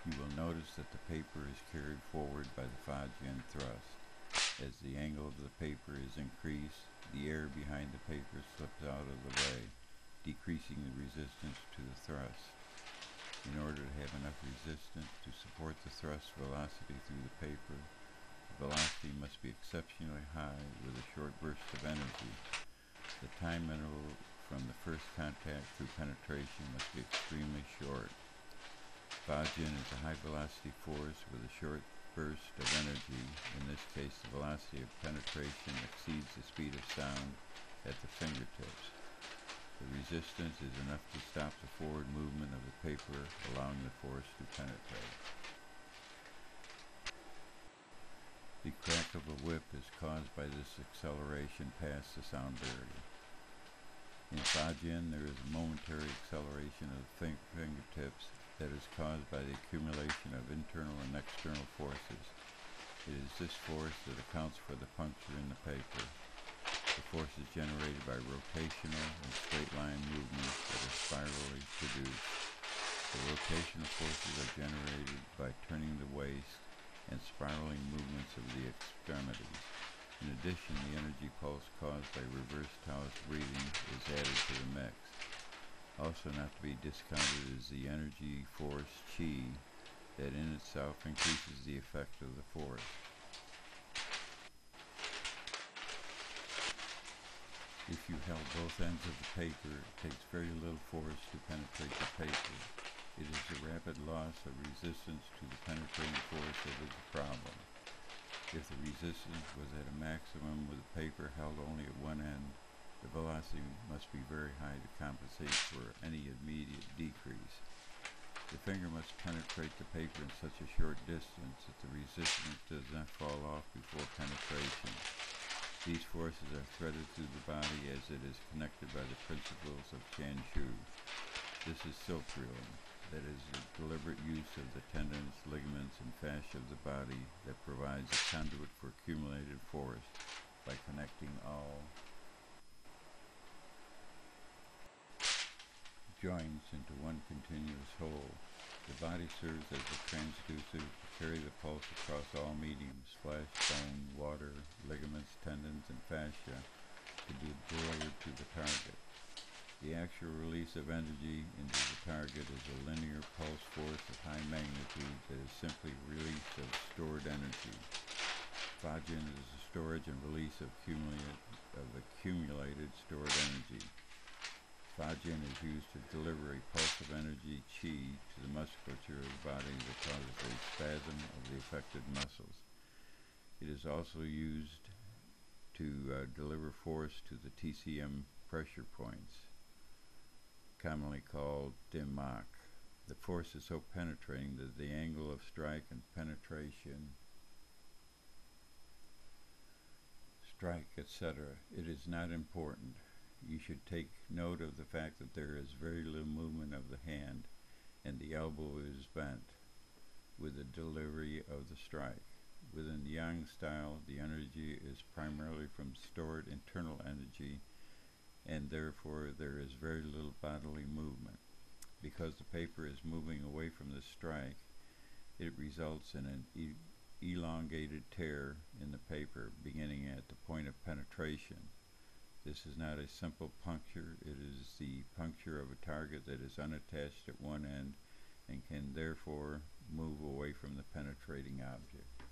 You will notice that the paper is carried forward by the fajin thrust. As the angle of the paper is increased, the air behind the paper slips out of the way, decreasing the resistance to the thrust. In order to have enough resistance to support the thrust velocity through the paper, the velocity must be exceptionally high with a short burst of energy. The time interval from the first contact through penetration must be extremely short. Fajin is a high velocity force with a short burst of energy. In this case, the velocity of penetration exceeds the speed of sound at the fingertips. The resistance is enough to stop the forward movement of the paper, allowing the force to penetrate. The crack of a whip is caused by this acceleration past the sound barrier. In fajin, there is a momentary acceleration of the fingertips that is caused by the accumulation of internal and external forces. It is this force that accounts for the puncture in the paper. The force is generated by rotational and straight line movements that are spirally produced. The rotational forces are generated by turning the waist and spiraling movements of the extremities. In addition, the energy pulse caused by reverse Taoist breathing is added to the mix. Also not to be discounted is the energy force qi that in itself increases the effect of the force. If you held both ends of the paper, it takes very little force to penetrate the paper. It is the rapid loss of resistance to the penetrating force that is the problem. If the resistance was at a maximum with the paper held only at one end, the velocity must be very high to compensate for any immediate decrease. The finger must penetrate the paper in such a short distance that the resistance does not fall off before penetration. These forces are threaded through the body as it is connected by the principles of Chanshu. This is silk drilling, that is, the deliberate use of the tendons, ligaments, and fascia of the body that provides a conduit for accumulated force by connecting all joints into one continuous whole. The body serves as a transducer to carry the pulse across all mediums, flesh, bone, water, ligaments, tendons, and fascia, to be delivered to the target. The actual release of energy into the target is a linear pulse force of high magnitude that is simply release of stored energy. Fajin is the storage and release of accumulated stored energy. Fajin is used to deliver a pulse of energy qi to the musculature of the body that causes a spasm of the affected muscles. It is also used to deliver force to the TCM pressure points, commonly called dimmak. The force is so penetrating that the angle of strike and penetration, etc., it is not important. You should take note of the fact that there is very little movement of the hand and the elbow is bent with the delivery of the strike. Within the yang style, the energy is primarily from stored internal energy, and therefore there is very little bodily movement. Because the paper is moving away from the strike, it results in an elongated tear in the paper beginning at the point of penetration. This is not a simple puncture, it is the puncture of a target that is unattached at one end and can therefore move away from the penetrating object.